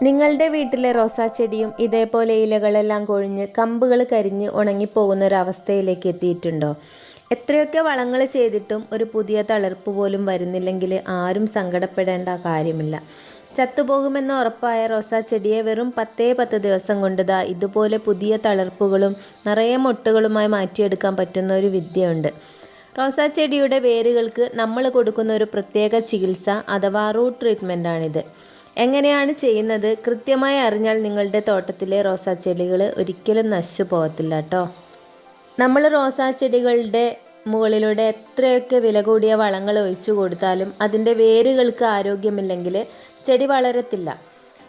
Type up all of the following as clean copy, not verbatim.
നിങ്ങളുടെ വീട്ടിലെ റോസാ ചെടിയും ഇതേപോലെ ഇലകളെല്ലാം കൊഴിഞ്ഞ് കമ്പുകൾ കരിഞ്ഞ് ഉണങ്ങിപ്പോകുന്ന ഒരു അവസ്ഥയിലേക്ക് എത്തിയിട്ടുണ്ടോ? എത്രയൊക്കെ വളങ്ങൾ ചെയ്തിട്ടും ഒരു പുതിയ തളിർപ്പ് പോലും വരുന്നില്ലെങ്കിൽ ആരും സങ്കടപ്പെടേണ്ട കാര്യമില്ല. ചത്തുപോകുമെന്ന് ഉറപ്പായ റോസാ ചെടിയെ വെറും 10 ദിവസം കൊണ്ട് ഇതുപോലെ പുതിയ തളിർപ്പുകളും നിറയെ മൊട്ടുകളുമായി മാറ്റിയെടുക്കാൻ പറ്റുന്ന ഒരു വിദ്യയുണ്ട്. റോസാ ചെടിയുടെ വേരുകൾക്ക് നമ്മൾ കൊടുക്കുന്ന ഒരു പ്രത്യേക ചികിത്സ അഥവാ റൂട്ട് ട്രീറ്റ്മെൻറ്റാണിത്. എങ്ങനെയാണ് ചെയ്യുന്നത് കൃത്യമായി അറിഞ്ഞാൽ നിങ്ങളുടെ തോട്ടത്തിലെ റോസാ ചെടികൾ ഒരിക്കലും നശിച്ചു പോകത്തില്ല കേട്ടോ. നമ്മൾ റോസാ ചെടികളുടെ മുകളിലൂടെ എത്രയൊക്കെ വില കൂടിയ വളങ്ങൾ ഒഴിച്ചു കൊടുത്താലും അതിൻ്റെ വേരുകൾക്ക് ആരോഗ്യമില്ലെങ്കിൽ ചെടി വളരത്തില്ല.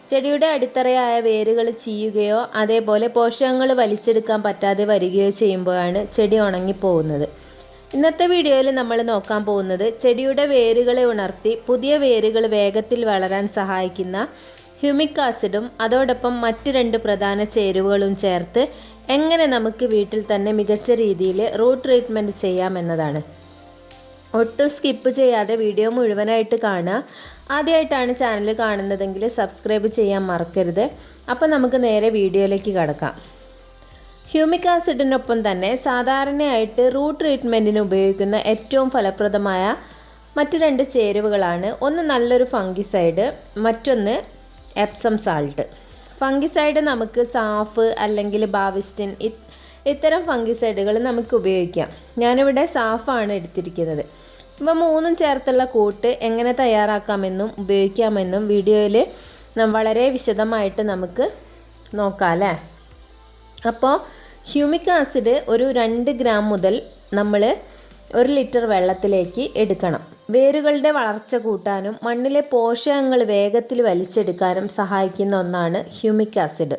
ചെടിയുടെ അടിത്തറയായ വേരുകൾ ചീയുകയോ അതേപോലെ പോഷകങ്ങൾ വലിച്ചെടുക്കാൻ പറ്റാതെ വരികയോ ചെയ്യുമ്പോഴാണ് ചെടി ഉണങ്ങിപ്പോകുന്നത്. ഇന്നത്തെ വീഡിയോയിൽ നമ്മൾ നോക്കാൻ പോകുന്നത് ചെടിയുടെ വേരുകളെ ഉണർത്തി പുതിയ വേരുകൾ വേഗത്തിൽ വളരാൻ സഹായിക്കുന്ന ഹ്യൂമിക് ആസിഡും അതോടൊപ്പം മറ്റ് 2 പ്രധാന ചേരുവകളും ചേർത്ത് എങ്ങനെ നമുക്ക് വീട്ടിൽ തന്നെ മികച്ച രീതിയിൽ റൂട്ട് ട്രീറ്റ്മെൻറ്റ് ചെയ്യാമെന്നതാണ്. ഒട്ടും സ്കിപ്പ് ചെയ്യാതെ വീഡിയോ മുഴുവനായിട്ട് കാണുക. ആദ്യമായിട്ടാണ് ചാനൽ കാണുന്നതെങ്കിൽ സബ്സ്ക്രൈബ് ചെയ്യാൻ മറക്കരുത്. അപ്പോൾ നമുക്ക് നേരെ വീഡിയോയിലേക്ക് കടക്കാം. ഹ്യൂമിക് ആസിഡിനൊപ്പം തന്നെ സാധാരണയായിട്ട് റൂട്ട് ട്രീറ്റ്മെൻറ്റിന് ഉപയോഗിക്കുന്ന ഏറ്റവും ഫലപ്രദമായ മറ്റ് 2 ചേരുവകളാണ്. ഒന്ന് നല്ലൊരു ഫംഗിസൈഡ്, മറ്റൊന്ന് എപ്സം സാൾട്ട്. ഫംഗിസൈഡ് നമുക്ക് സാഫ് അല്ലെങ്കിൽ ബാവിസ്റ്റിൻ ഇത്തരം ഫംഗിസൈഡുകൾ നമുക്ക് ഉപയോഗിക്കാം. ഞാനിവിടെ സാഫാണ് എടുത്തിരിക്കുന്നത്. ഇവ 3 ചേർത്തുള്ള കൂട്ട് എങ്ങനെ തയ്യാറാക്കാമെന്നും ഉപയോഗിക്കാമെന്നും വീഡിയോയിൽ വളരെ വിശദമായിട്ട് നമുക്ക് നോക്കാം അല്ലേ. അപ്പോൾ ഹ്യൂമിക് ആസിഡ് ഒരു 2 ഗ്രാം മുതൽ നമ്മൾ 1 ലിറ്റർ വെള്ളത്തിലേക്ക് എടുക്കണം. വേരുകളുടെ വളർച്ച കൂട്ടാനും മണ്ണിലെ പോഷകങ്ങൾ വേഗത്തിൽ വലിച്ചെടുക്കാനും സഹായിക്കുന്ന ഒന്നാണ് ഹ്യൂമിക് ആസിഡ്.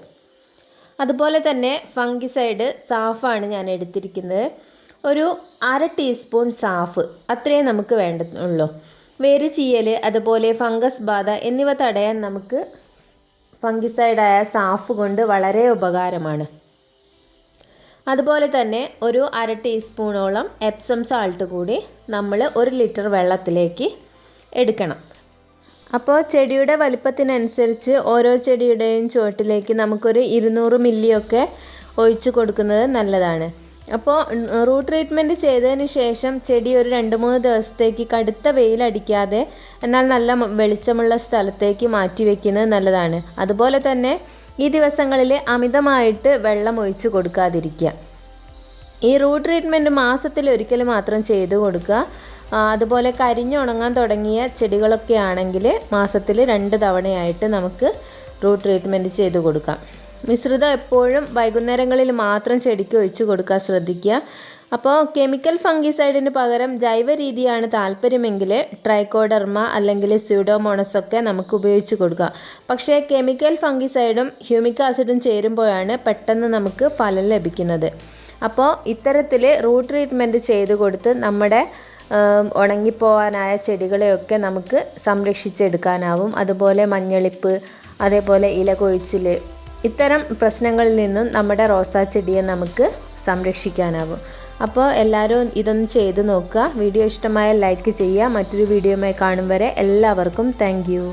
അതുപോലെ തന്നെ ഫംഗിസൈഡ് സാഫാണ് ഞാൻ എടുത്തിരിക്കുന്നത്. ഒരു 1/2 ടീസ്പൂൺ സാഫ് അത്രയേ നമുക്ക് വേണ്ടുള്ളൂ. വേര് ചീയൽ അതുപോലെ ഫംഗസ് ബാധ എന്നിവ തടയാൻ നമുക്ക് ഫംഗിസൈഡായ സാഫ് കൊണ്ട് വളരെ ഉപകാരമാണ്. അതുപോലെ തന്നെ ഒരു 1/2 ടീസ്പൂണോളം എപ്സം സാൾട്ട് കൂടി നമ്മൾ 1 ലിറ്റർ വെള്ളത്തിലേക്ക് എടുക്കണം. അപ്പോൾ ചെടിയുടെ വലിപ്പത്തിനനുസരിച്ച് ഓരോ ചെടിയുടെയും ചുവട്ടിലേക്ക് നമുക്കൊരു 200 മില്ലിയൊക്കെ ഒഴിച്ചു കൊടുക്കുന്നത് നല്ലതാണ്. അപ്പോൾ റൂട്ട് ട്രീറ്റ്മെൻറ്റ് ചെയ്തതിന് ശേഷം ചെടി ഒരു 2-3 ദിവസത്തേക്ക് കടുത്ത വെയിലടിക്കാതെ എന്നാൽ നല്ല വെളിച്ചമുള്ള സ്ഥലത്തേക്ക് മാറ്റി വയ്ക്കുന്നത് നല്ലതാണ്. അതുപോലെ തന്നെ ഈ ദിവസങ്ങളിൽ അമിതമായിട്ട് വെള്ളം ഒഴിച്ച് കൊടുക്കാതിരിക്കുക. ഈ റൂട്ട് ട്രീറ്റ്മെൻറ്റ് മാസത്തിൽ ഒരിക്കൽ മാത്രം ചെയ്ത് കൊടുക്കുക. അതുപോലെ കരിഞ്ഞുണങ്ങാൻ തുടങ്ങിയ ചെടികളൊക്കെ ആണെങ്കിൽ മാസത്തിൽ 2 തവണയായിട്ട് നമുക്ക് റൂട്ട് ട്രീറ്റ്മെൻറ്റ് ചെയ്ത് കൊടുക്കാം. മിശ്രിതം എപ്പോഴും വൈകുന്നേരങ്ങളിൽ മാത്രം ചെടിക്ക് ഒഴിച്ച് കൊടുക്കാൻ ശ്രദ്ധിക്കുക. അപ്പോൾ കെമിക്കൽ ഫംഗിസൈഡിന് പകരം ജൈവ രീതിയാണ് താല്പര്യമെങ്കിൽ ട്രൈക്കോഡർമ അല്ലെങ്കിൽ സ്യൂഡോമോണസ് ഒക്കെ നമുക്ക് ഉപയോഗിച്ച് കൊടുക്കാം. പക്ഷേ കെമിക്കൽ ഫംഗിസൈഡും ഹ്യൂമിക് ആസിഡും ചേരുമ്പോഴാണ് പെട്ടെന്ന് നമുക്ക് ഫലം ലഭിക്കുന്നത്. അപ്പോൾ ഇത്തരത്തിൽ റൂട്ട് ട്രീറ്റ്മെൻറ്റ് ചെയ്ത് കൊടുത്ത് നമ്മുടെ ഉണങ്ങിപ്പോവാനായ ചെടികളെയൊക്കെ നമുക്ക് സംരക്ഷിച്ചെടുക്കാനാവും. അതുപോലെ മഞ്ഞളിപ്പ് അതേപോലെ ഇല കൊഴിച്ചിൽ ഇത്തരം പ്രശ്നങ്ങളിൽ നിന്നും നമ്മുടെ റോസാ ചെടിയെ നമുക്ക് സംരക്ഷിക്കാനാവും. അപ്പോൾ എല്ലാവരും ഇതൊന്ന് ചെയ്ത് നോക്കുക. വീഡിയോ ഇഷ്ടമായ ലൈക്ക് ചെയ്യുക. മറ്റൊരു വീഡിയോയുമായി കാണും വരെ എല്ലാവർക്കും താങ്ക് യു.